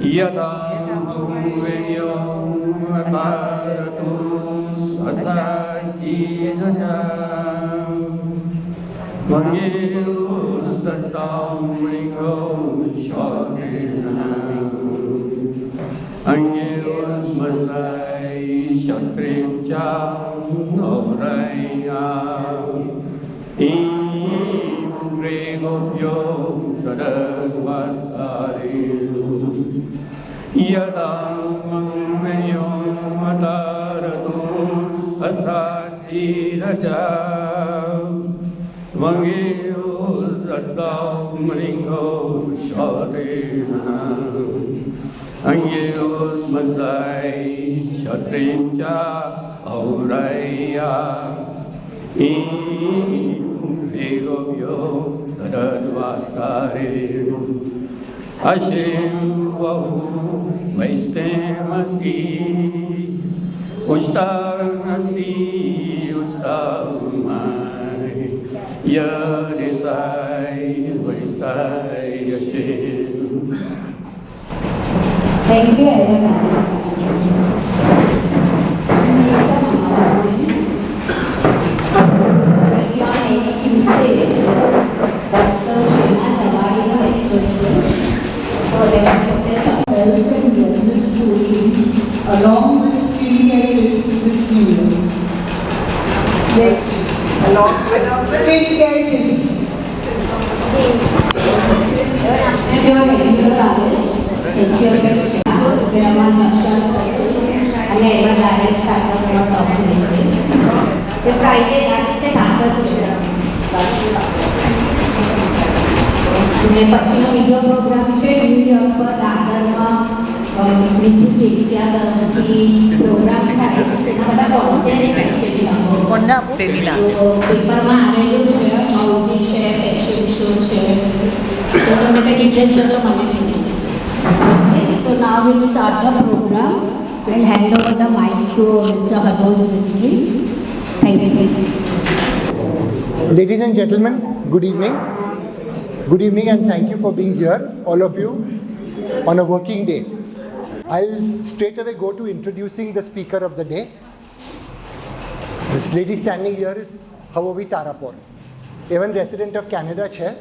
Yata Havove Taratu Asachinaja Mangeus Tatamringo Shatirana Angeus Mazai Shatrincha Tauraya Imregopyo Tadagvasari Yadam Venyom Ataratus Asachiraja Vangeus Atam Ringo Shatirana Angeus Madai Shatrincha Auraya Imregopyo Tadagvasari Ashim Vahu Vaistemasti Ushtarnasti Ustamai Yadisai Vaistai Ashim. Thank you everyone. Next Tuesday, Dr. Shreema Zawadi lectures for the Professor of Health and Wellness Coaching along with skincare tips this new year. Next, along with skincare tips. And your regular knowledge, the Friday night is a campus અને પછીનો બીજો programme છે new year પર દાદરમાં મીઠું જેસિયા તરફથી programme થાય એના બધા કોન્ટેસ્ટ છે પેપરમાં આવેલું છે મ્યુઝિક છે ફેશન શો છે તો તમે કંઈ ડિટેલ ચલો મને So now we'll start the program and hand over the mic to Mr. Havove's mystery. Thank you. Ladies and gentlemen, good evening. Good evening and thank you for being here, all of you, on a working day. I'll straight away go to introducing the speaker of the day. This lady standing here is Havove Tarapore. Even resident of Canada, chair.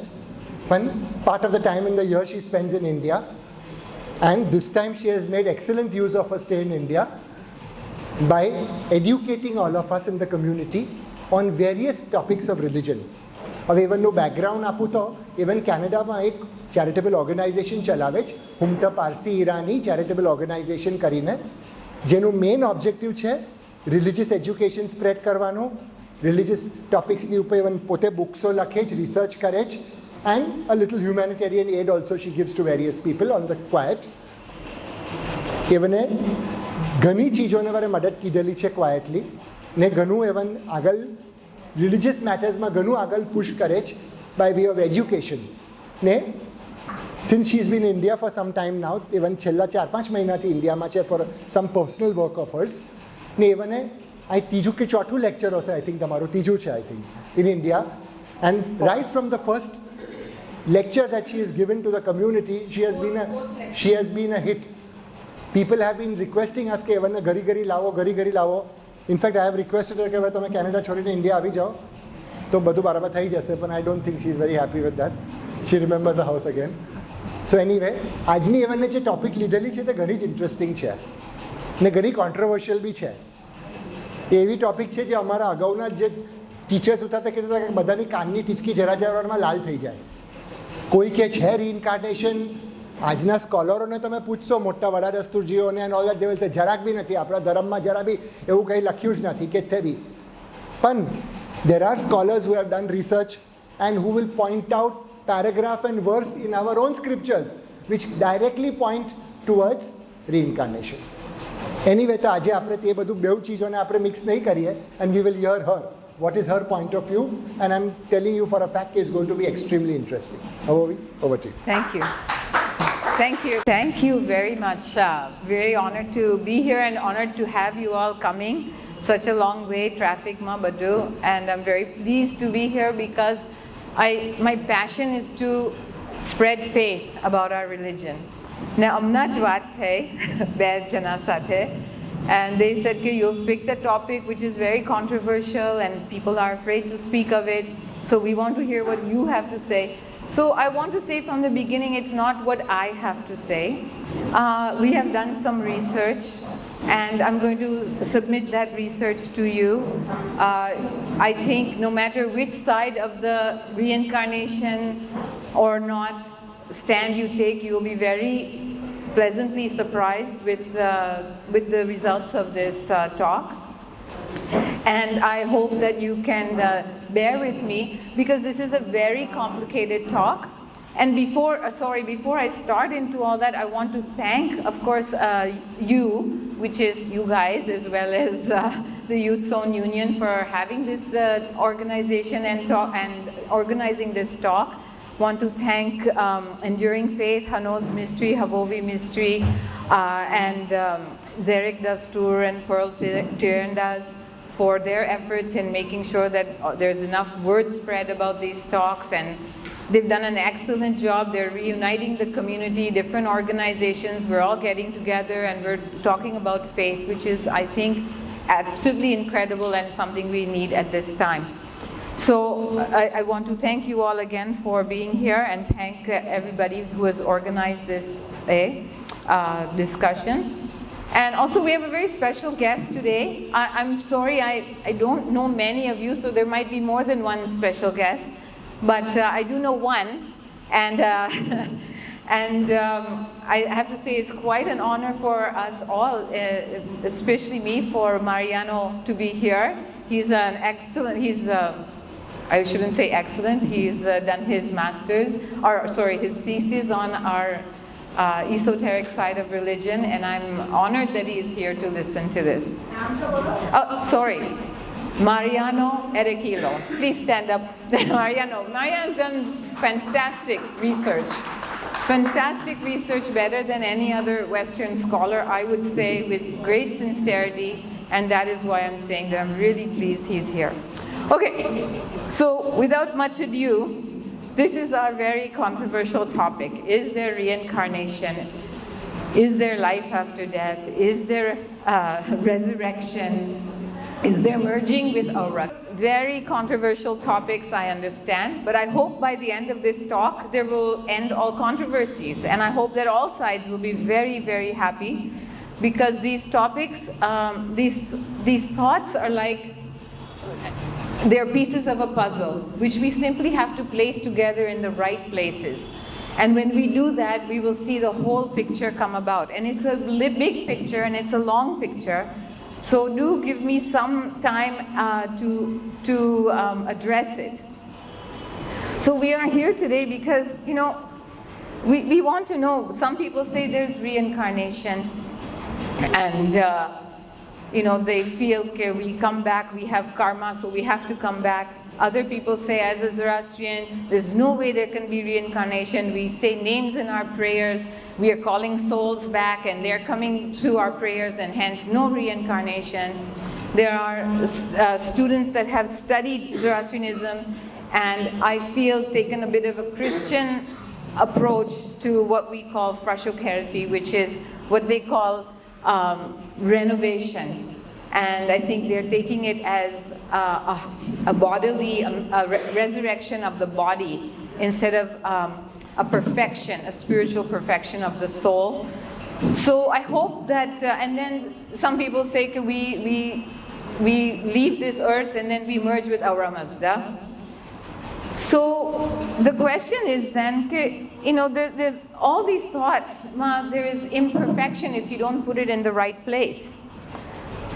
One part of the time in the year she spends in India. And this time she has made excellent use of her stay in India by educating all of us in the community on various topics of religion. હવે એવનનું background આપું તો even કેનેડામાં એક charitable organisation ચલાવે છે હુમટ Parsi Irani charitable organisation કરીને જેનું main objective છે રિલિજિયસ એજ્યુકેશન સ્પ્રેડ કરવાનું રિલિજિયસ ટોપિક્સની ઉપર ઇવન પોતે બુક્સો લખે જ રિસર્ચ કરે જ and a little humanitarian aid also she gives to various people on the quiet. એવને ઘણી ચીજોને વારે મદદ કીધેલી છે ક્વાયટલી ને ઘણું એવન આગળ રિલિજિયસ મેટર્સમાં ઘણું આગળ પુશ કરે છે બાય વે ઓફ એજ્યુકેશન ને since she is been in India for some time now even છેલ્લા 4-5 મહિનાથી ઇન્ડિયામાં છે for some personal work of hers ને એવને આ ત્રીજું કે ચોથું લેક્ચર હશે આઈ થિંક તમારું ત્રીજું છે I think in India and write from the first lecture that she has given to the community, she has been a hit. People have been requesting us કે એવને ઘરી ઘરી લાવો. In fact, I have requested her કે હવે તમે Canada છોડીને India આવી જાઓ તો બધું બરાબર થઈ જશે પણ I don't think she is very happy with that. She remembers the house again. So anyway, આજની એવને જે ટોપિક લીધેલી છે તે ઘણી જ ઇન્ટરેસ્ટિંગ છે ને ઘણી કોન્ટ્રોવર્શિયલ બી છે. એવી ટોપિક છે જે અમારા અગાઉના જે ટીચર્સ હતા તે કહેતા હતા કે બધાની કાનની ટીચકી જરા વારમાં લાલ થઈ જાય. કોઈ કે છે રીઇન્કાર્નેશન આજના સ્કોલરોને તમે પૂછશો મોટા વડા દસ્તુરજીઓને and all that they will say જરાક બી નથી આપણા ધર્મમાં જરા બી એવું કંઈ લખ્યું જ નથી કે બી પણ there are scholars who have done research and who will point out paragraph and verse in our own scriptures which directly point towards reincarnation. Anyway, તો આજે આપણે તે બધું બેઉ ચીજોને આપણે મિક્સ નહીં કરીએ and we will hear her. What is her point of view? And I'm telling you for a fact it's going to be extremely interesting. Havove, over to you. Thank you. Thank you. Thank you very much. Very honored to be here and honored to have you all coming. Such a long way, traffic ma badu. And I'm very pleased to be here because my passion is to spread faith about our religion. ને હમણાં જ વાત થઈ બે જણા સાથે, and they said that you've picked a topic which is very controversial and people are afraid to speak of it, so we want to hear what you have to say. So I want to say from the beginning, it's not what I have to say. We have done some research and I'm going to submit that research to you. I think no matter which side of the reincarnation or not stand you take, you will be very pleasantly surprised with the results of this talk. And I hope that you can bear with me because this is a very complicated talk. And before I start into all that, I want to thank, of course, you, which is you guys, as well as the Youth Zone Union for having this organization and organizing this talk. Want to thank Enduring Faith, Hano's Mystery, Havove Mystery, and Zarek Dastur and Pearl Tirandas for their efforts in making sure that there's enough word spread about these talks, and they've done an excellent job. They're reuniting the community, different organizations. We're all getting together and we're talking about faith, which is, I think, absolutely incredible and something we need at this time. So I want to thank you all again for being here and thank everybody who has organized this discussion. And also we have a very special guest today. I'm sorry, I don't know many of you, so there might be more than one special guest, but I do know one, and I have to say it's quite an honor for us all, especially me, for Mariano to be here. He's an excellent, I shouldn't say excellent, he's done his master's, his thesis on our esoteric side of religion, and I'm honored that he's here to listen to this. Oh, sorry. Mariano Erequilo. Please stand up. Mariano's done fantastic research. Fantastic research, better than any other Western scholar, I would say, with great sincerity, and that is why I'm saying that I'm really pleased he's here. Okay, so without much ado, this is our very controversial topic. Is there reincarnation? Is there life after death? Is there resurrection? Is there merging with aura? Very controversial topics, I understand, but I hope by the end of this talk, there will end all controversies, and I hope that all sides will be very, very happy, because these topics, these thoughts are like, they're pieces of a puzzle, which we simply have to place together in the right places. And when we do that, we will see the whole picture come about. And it's a big picture, and it's a long picture. So do give me some time to address it. So we are here today because, you know, we want to know, some people say there's reincarnation, and you know, they feel, okay, we come back, we have karma, so we have to come back. Other people say, as a Zoroastrian, there's no way there can be reincarnation. We say names in our prayers, we are calling souls back, and they're coming through our prayers, and hence no reincarnation. There are students that have studied Zoroastrianism, and I feel taken a bit of a Christian approach to what we call frashokerti, which is what they call renovation. And I think they're taking it as a bodily, resurrection of the body, instead of a perfection, a spiritual perfection of the soul. So I hope that, and then some people say, we leave this earth and then we merge with Aura Mazda. So the question is then, you know, there's all these thoughts, there is imperfection if you don't put it in the right place,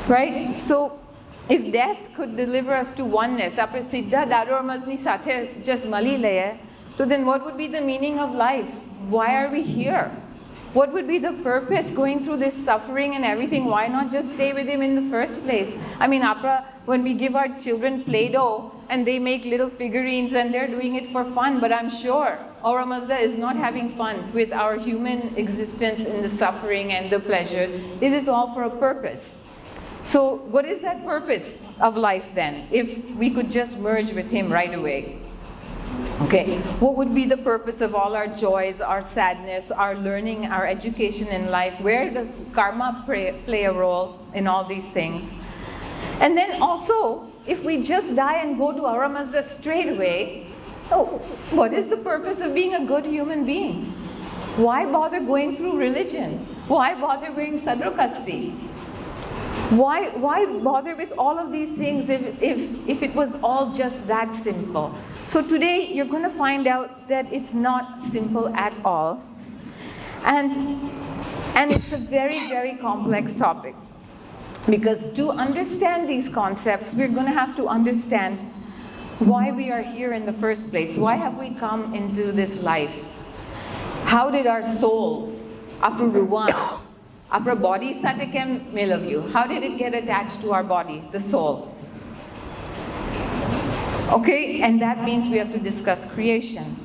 right? So if death could deliver us to oneness, apne siddha Dado Mazni sathe just mali leye, so then what would be the meaning of life? Why are we here? What would be the purpose going through this suffering and everything? Why not just stay with him in the first place? I mean, when we give our children Play-Doh and they make little figurines and they're doing it for fun, but I'm sure Aura Mazda is not having fun with our human existence in the suffering and the pleasure. It is all for a purpose. So what is that purpose of life then, if we could just merge with him right away? Okay, what would be the purpose of all our joys, our sadness, our learning, our education in life? Where does karma play a role in all these things? And then also, if we just die and go to Aramazda straight away, what is the purpose of being a good human being? Why bother going through religion? Why bother wearing sadrakasti? Why bother with all of these things if it was all just that simple? So today you're going to find out that it's not simple at all. And it's a very, very complex topic. Because to understand these concepts, we're going to have to understand why we are here in the first place. Why have we come into this life? How did our souls, our body satakem milavyu, how did it get attached to our body, the soul? Okay, and that means we have to discuss creation.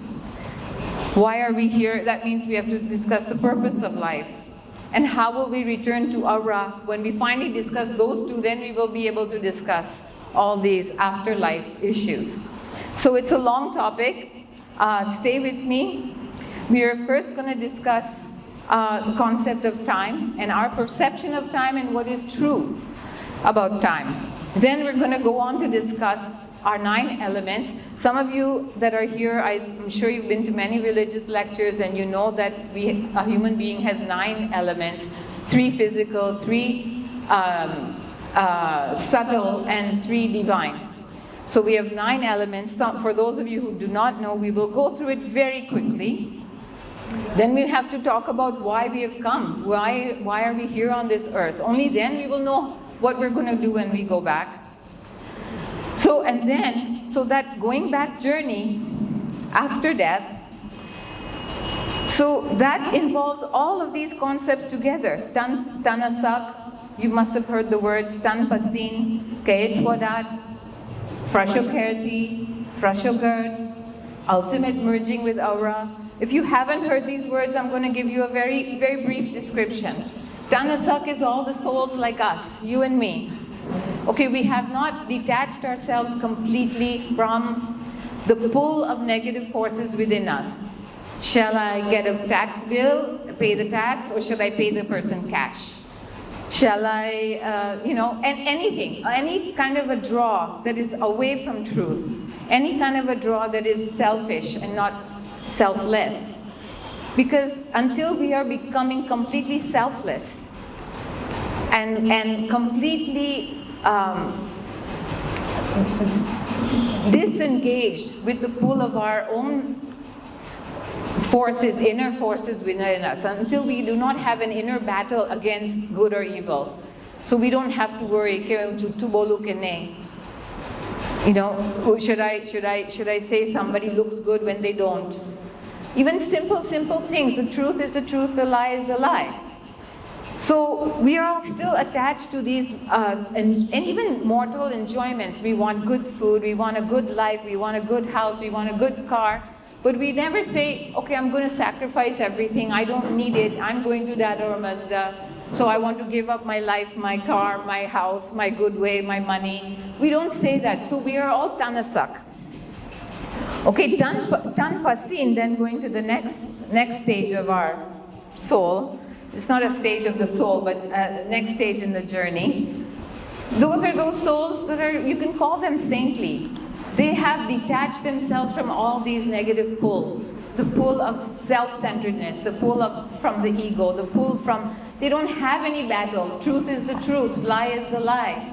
Why are we here? That means we have to discuss the purpose of life. And how will we return to Aura? When we finally discuss those two, then we will be able to discuss all these afterlife issues. So it's a long topic. Stay with me. We are first going to discuss the concept of time and our perception of time and what is true about time. Then we're going to go on to discuss our 9 elements. Some of you that are here, I'm sure you've been to many religious lectures and you know that a human being has 9 elements, 3 physical, 3 subtle, and 3 divine. So we have 9 elements. For those of you who do not know, we will go through it very quickly. Then we'll have to talk about why we have come. Why are we here on this earth? Only then we will know what we're going to do when we go back. So that going back journey after death, so that involves all of these concepts together. Tanasak, you must have heard the words Tan Pasin, Kaetwadat, Frashokherti, Frashogard, ultimate merging with Aura. If you haven't heard these words, I'm going to give you a very, very brief description. Tanasak is all the souls like us, you and me. Okay, we have not detached ourselves completely from the pull of negative forces within us. Shall I get a tax bill, pay the tax, or should I pay the person cash? Shall I, anything, any kind of a draw that is away from truth, any kind of a draw that is selfish and not selfless. Because until we are becoming completely selfless and completely disengaged with the pull of our own forces, inner forces within us, until we do not have an inner battle against good or evil. So we don't have to worry, should I say somebody looks good when they don't? Even simple things. The truth is the truth, the lie is the lie. So we are all still attached to these, and even mortal enjoyments. We want good food, we want a good life, we want a good house, we want a good car. But we never say, okay, I'm going to sacrifice everything. I don't need it. I'm going to Dada or Mazda. So I want to give up my life, my car, my house, my good way, my money. We don't say that. So we are all Tanasak. Okay, Tan Pasin, then going to the next stage of our soul. It's not a stage of the soul, but next stage in the journey. Those are those souls that are, you can call them saintly. They have detached themselves from all these negative pull. The pull of self-centeredness, the pull from the ego, the pull from, they don't have any battle. Truth is the truth, lie is the lie.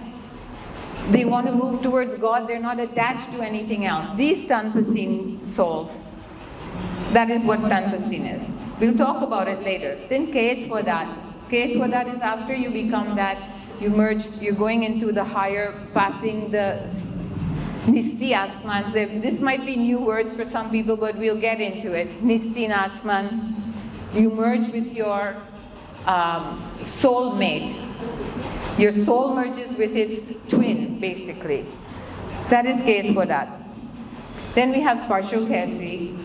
They want to move towards God, they're not attached to anything else. These Tanpasin souls, that is what Tanpasin is. We'll talk about it later. Then Kaetwadat. Kaetwadat is after you become that, you merge, you're going into the higher, passing the Nisti Asman. This might be new words for some people, but we'll get into it. Nisti Asman. You merge with your soul mate. Your soul merges with its twin, basically. That is Kaetwadat. Then we have Farshokhetri,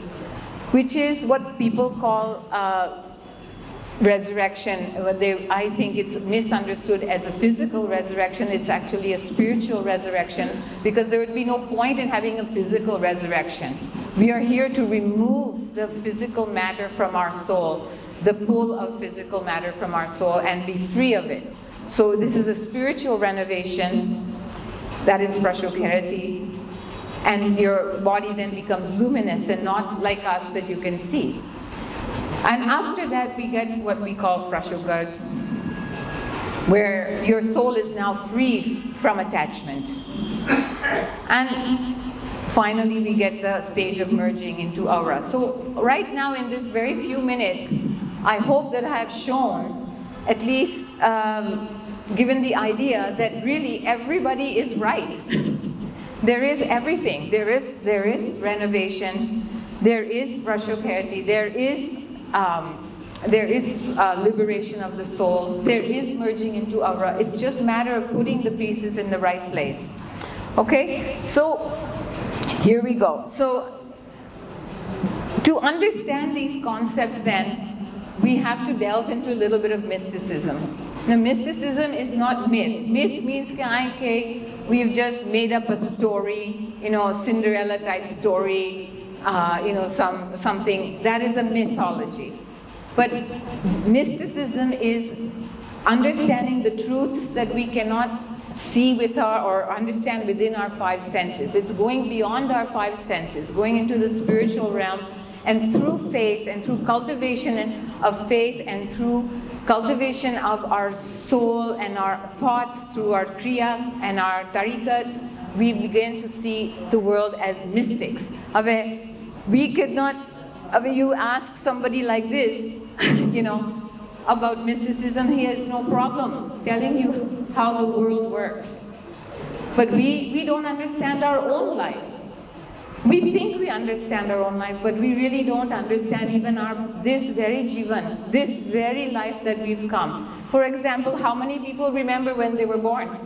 which is what people call resurrection, I think it's misunderstood as a physical resurrection. It's actually a spiritual resurrection, because there would be no point in having a physical resurrection. We are here to remove the physical matter from our soul, the pull of physical matter from our soul, and be free of it. So this is a spiritual renovation, that is Frashokerti, and your body then becomes luminous and not like us that you can see. And after that, we get what we call Frashogad, where your soul is now free from attachment. And finally, we get the stage of merging into aura. So right now, in this very few minutes, I hope that I have shown, at least given the idea that really everybody is right. There is everything. There is renovation. There is Frashokerti. There is liberation of the soul. There is merging into aura. It's just a matter of putting the pieces in the right place. Okay, so here we go. So to understand these concepts then, we have to delve into a little bit of mysticism. Now, mysticism is not myth. Myth means that we've just made up a story, Cinderella type story, something. That is a mythology. But mysticism is understanding the truths that we cannot see with or understand within our five senses. It's going beyond our five senses, going into the spiritual realm, and through faith and through cultivation of faith and through cultivation of our soul and our thoughts through our kriya and our tariqat, we begin to see the world as mystics. We could not, you ask somebody like this, about mysticism, he has no problem telling you how the world works. But we don't understand our own life. We think we understand our own life, but we really don't understand even this very jivan, this very life that we've come. For example, how many people remember when they were born?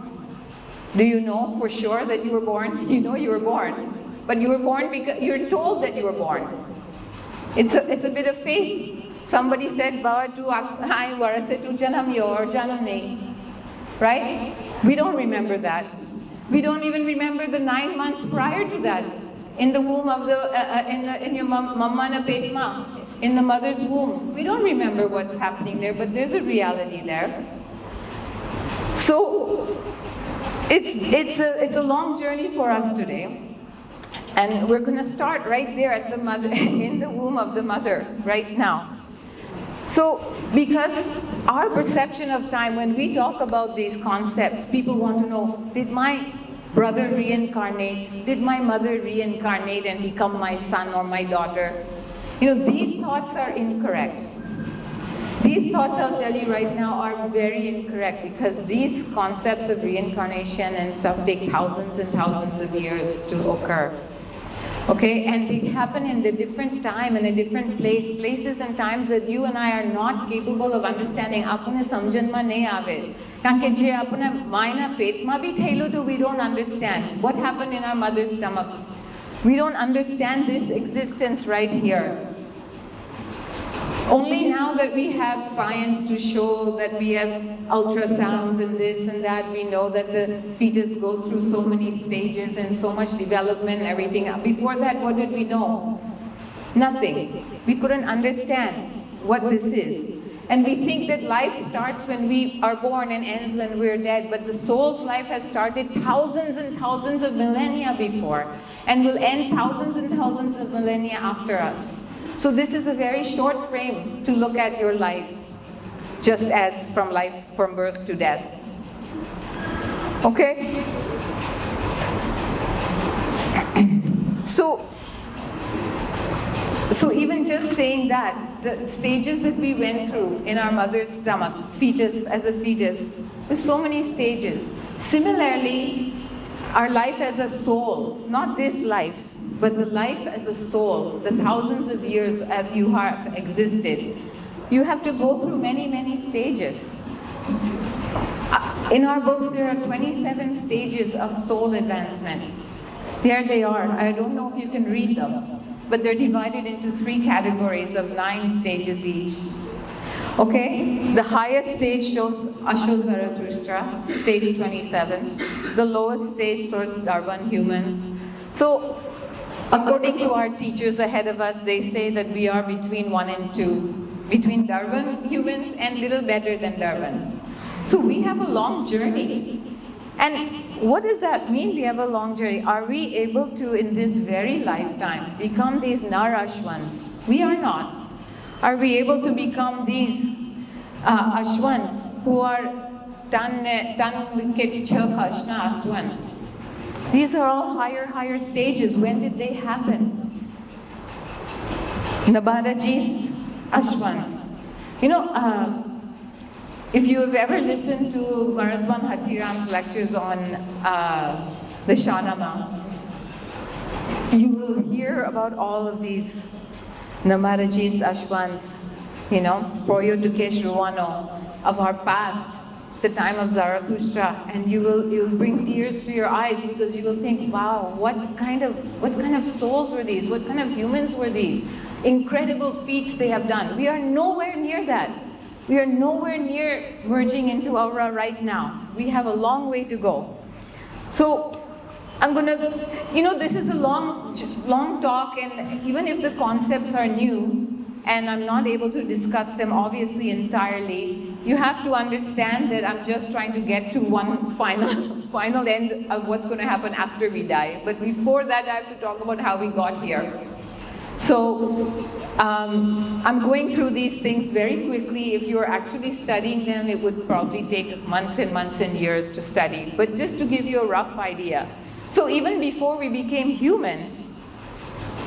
Do you know for sure that you were born? You know you were born. But you were born because you're told that you were born. It's a bit of faith. Somebody said, Baba tu hai varase tu janam yor janam nahi. Right? We don't remember that. We don't even remember the 9 months prior to that. In the womb of in your mamma na petma, in the mother's womb. We don't remember what's happening there, but there's a reality there. So it's a long journey for us today. And we're going to start right there at the mother, in the womb of the mother, right now. So, because our perception of time, when we talk about these concepts, people want to know, did my brother reincarnate? Did my mother reincarnate and become my son or my daughter? These thoughts are incorrect. These thoughts, I'll tell you right now, are very incorrect, because these concepts of reincarnation and stuff take thousands and thousands of years to occur. Okay, and they happen in a different time, in a different places and times that you and I are not capable of understanding. Apne samjhan ma nahi aave. Because je apna maina pet ma bhi thailu to we don't understand what happened in our mother's stomach. We don't understand this existence right here. Only now that we have science to show that we have ultrasounds and this and that, we know that the fetus goes through so many stages and so much development and everything. Before that, what did we know? Nothing. We couldn't understand what this is. And we think that life starts when we are born and ends when we're dead, but the soul's life has started thousands and thousands of millennia before and will end thousands and thousands of millennia after us. So this is a very short frame to look at your life, just as from birth to death. Okay? So even just saying that, the stages that we went through in our mother's stomach, as a fetus, there's so many stages. Similarly, our life as a soul, not this life, but the life as a soul, the thousands of years that you have existed, you have to go through many, many stages. In our books, there are 27 stages of soul advancement. There they are. I don't know if you can read them, but they're divided into 3 categories of 9 stages each. Okay, the highest stage shows Asho Zarathustra, stage 27. The lowest stage shows Darwan humans. So, according to our teachers ahead of us, they say that we are between 1 and 2, between Darwan humans and little better than Darwan. So we have a long journey. And what does that mean, we have a long journey? Are we able to, in this very lifetime, become these Narashwans? We are not. Are we able to become these Ashwans who are Tan Ashna Ashwans? These are all higher stages. When did they happen? Nabadaji's Ashwans. You know, if you have ever listened to Marazban Hatiram's lectures on the Shahnama, you will hear about all of these Namadaji's Ashwans, you know, Proyo Dukesh Ruwano of our past, the time of Zarathustra, and you'll bring tears to your eyes because you will think, wow, what kind of souls were these? What kind of humans were these? Incredible feats they have done. We are nowhere near that. We are nowhere near merging into Aura right now. We have a long way to go. So I'm gonna, you know, this is a long talk, and even if the concepts are new, and I'm not able to discuss them obviously entirely, you have to understand that I'm just trying to get to one final end of what's going to happen after we die. But before that, I have to talk about how we got here. So I'm going through these things very quickly. If you are actually studying them, it would probably take months and months and years to study. But just to give you a rough idea. So even before we became humans,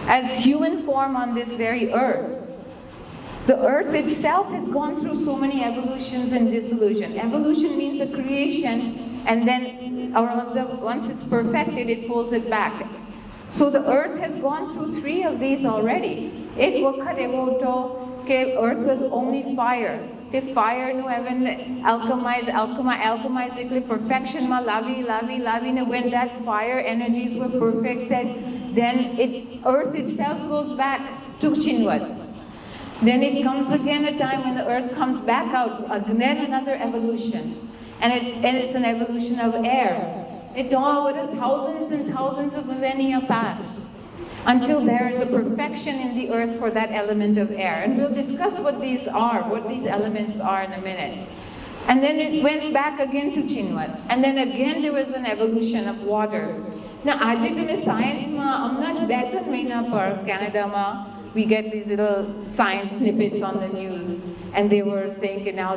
as human form on this very earth, the earth itself has gone through so many evolutions and dissolution. Evolution means a creation, and then once it's perfected, it pulls it back. So the earth has gone through 3 of these already. Earth was only fire. The fire no even alchemize perfection ma lavi. When that fire energies were perfected, then earth itself goes back to Chinwat. Then it comes again a time when the earth comes back out, again another evolution. And it's an evolution of air. It all thousands and thousands of millennia pass until there is a perfection in the earth for that element of air. And we'll discuss what these elements are in a minute. And then it went back again to Chinwat. And then again there was an evolution of water. Now, aaj science ma amna better maina par Canada ma we get these little science snippets on the news, and they were saying that now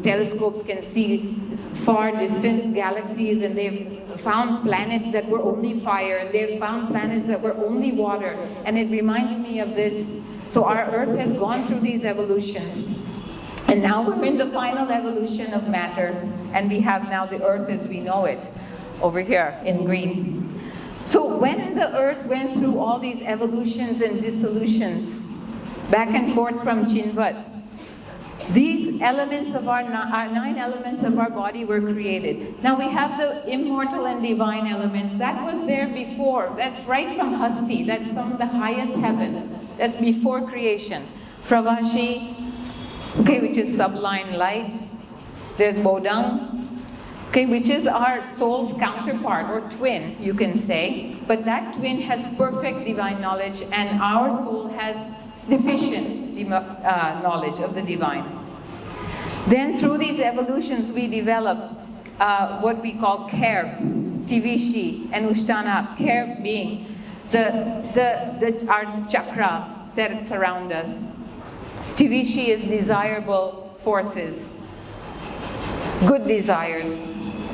telescopes can see far distant galaxies, and they've found planets that were only fire, and they've found planets that were only water, and it reminds me of this. So our earth has gone through these evolutions, and now we're in the final evolution of matter, and we have now the earth as we know it, over here in green. So when the earth went through all these evolutions and dissolutions, back and forth from Chinwat, these elements of our 9 elements of our body were created. Now we have the immortal and divine elements. That was there before. That's right from Hasti. That's from the highest heaven. That's before creation. Pravashi, okay, which is sublime light. There's Bodang, okay, which is our soul's counterpart, or twin, you can say. But that twin has perfect divine knowledge, and our soul has deficient knowledge of the divine. Then through these evolutions, we developed what we call Care, Tivishi, and Ushtana. Care being our chakra that surround us. Tivishi is desirable forces, good desires,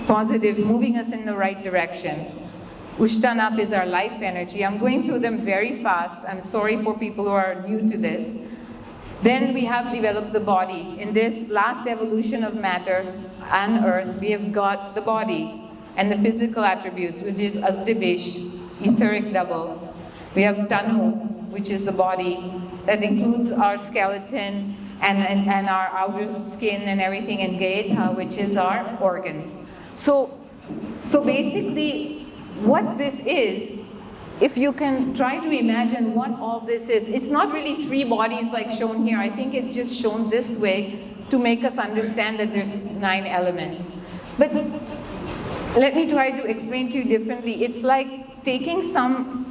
positive, moving us in the right direction. Ushtanap is our life energy. I'm going through them very fast. I'm sorry for people who are new to this. Then we have developed the body. In this last evolution of matter and earth, we have got the body and the physical attributes, which is Azdibish, etheric double. We have Tanu, which is the body that includes our skeleton and our outer skin and everything, and Gaetha, which is our organs. So basically, what this is if you can try to imagine what all this is, it's not really three bodies like shown here. I think it's just shown this way to make us understand that there's 9 elements. But let me try to explain to you differently. It's like taking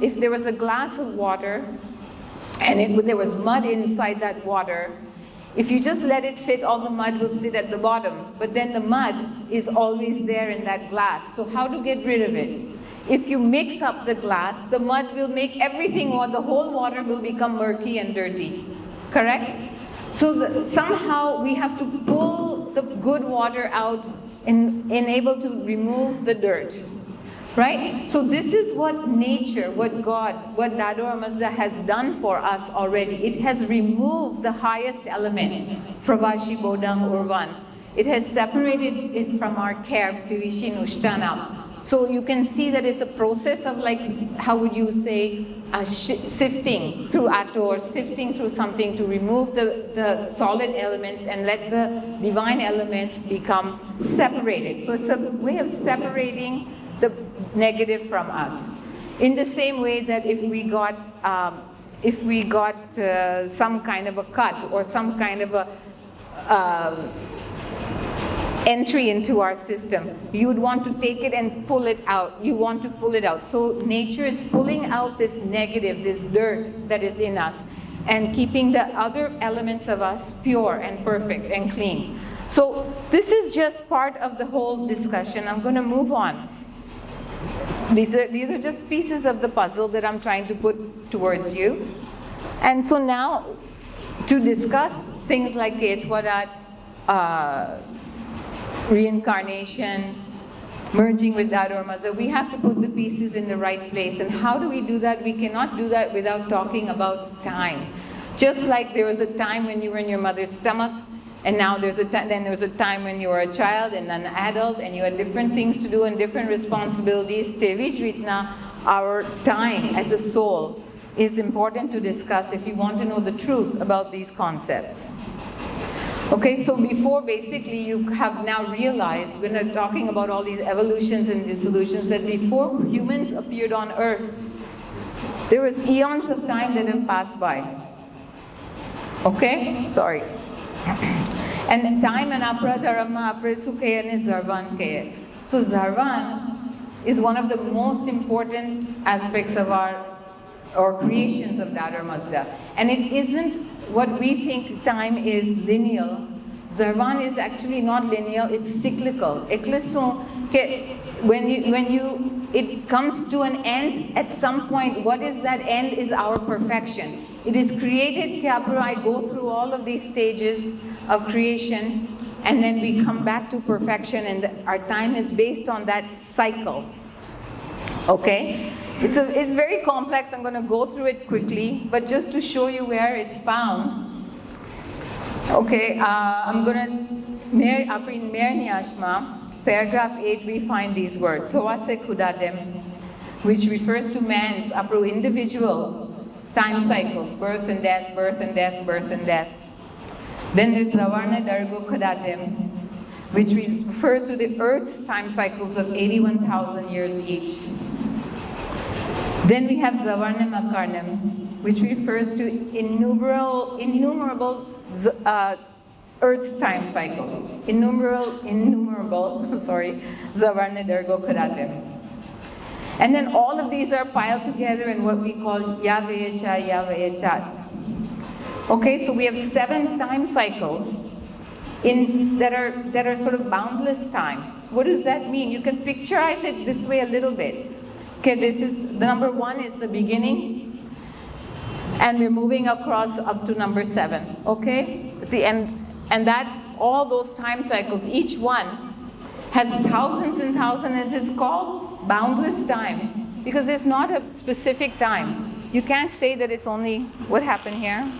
if there was a glass of water and there was mud inside that water, if you just let it sit, all the mud will sit at the bottom. But then the mud is always there in that glass. So how to get rid of it? If you mix up the glass, the mud will make everything, or the whole water will become murky and dirty. Correct? So somehow we have to pull the good water out and able to remove the dirt. Right? So this is what nature, what God, what Dador Mazda has done for us already. It has removed the highest elements, Pravashi, Bodang, Urvan. It has separated it from our Kerb, Tivishin, Ushtanam. So you can see that it's a process of, like, how would you say, sifting through atto, or sifting through something to remove the solid elements and let the divine elements become separated. So it's a way of separating the negative from us. In the same way that if we got some kind of a cut or some kind of a entry into our system, you would want to take it and pull it out. You want to pull it out. So nature is pulling out this negative, this dirt that is in us, and keeping the other elements of us pure and perfect and clean. So this is just part of the whole discussion. I'm going to move on. These are just pieces of the puzzle that I'm trying to put towards you. And so now, to discuss things like Ketwadat, reincarnation, merging with Dador Mazda, we have to put the pieces in the right place. And how do we do that? We cannot do that without talking about time. Just like there was a time when you were in your mother's stomach, and now then there was a time when you were a child and an adult, and you had different things to do and different responsibilities. Our time as a soul is important to discuss if you want to know the truth about these concepts. Okay, so before, basically, you have now realized, when we're talking about all these evolutions and dissolutions, that before humans appeared on Earth, there was eons of time that have passed by. Okay? Sorry. And time and apra dharma apra sukhe and zarvan ke. So zarvan is one of the most important aspects of our creations of Dador Mazda. And it isn't what we think time is lineal. Zarvan is actually not lineal, it's cyclical. When it comes to an end, at some point, what is that end is our perfection. It is created, I go through all of these stages of creation, and then we come back to perfection, and our time is based on that cycle. Okay? It's very complex. I'm going to go through it quickly, but just to show you where it's found. Okay, I'm going to, in Merni Ashma, paragraph 8, we find these words. Thawase Kudadem, which refers to man's individual time cycles, birth and death, birth and death, birth and death. Then there's Zavarna Dargo Kudadem, which refers to the Earth's time cycles of 81,000 years each. Then we have Zavarna Makarnam, which refers to innumerable Earth's time cycles. Innumerable, Zavarna Dargo Kadatem. And then all of these are piled together in what we call Yavecha. Okay, so we have 7 time cycles that are sort of boundless time. What does that mean? You can picturize it this way a little bit. Okay, this is the number 1 is the beginning, and we're moving across up to number 7. Okay, at the end, and that all those time cycles, each one has thousands and thousands. It's called boundless time because there's not a specific time. You can't say that it's only what happened here.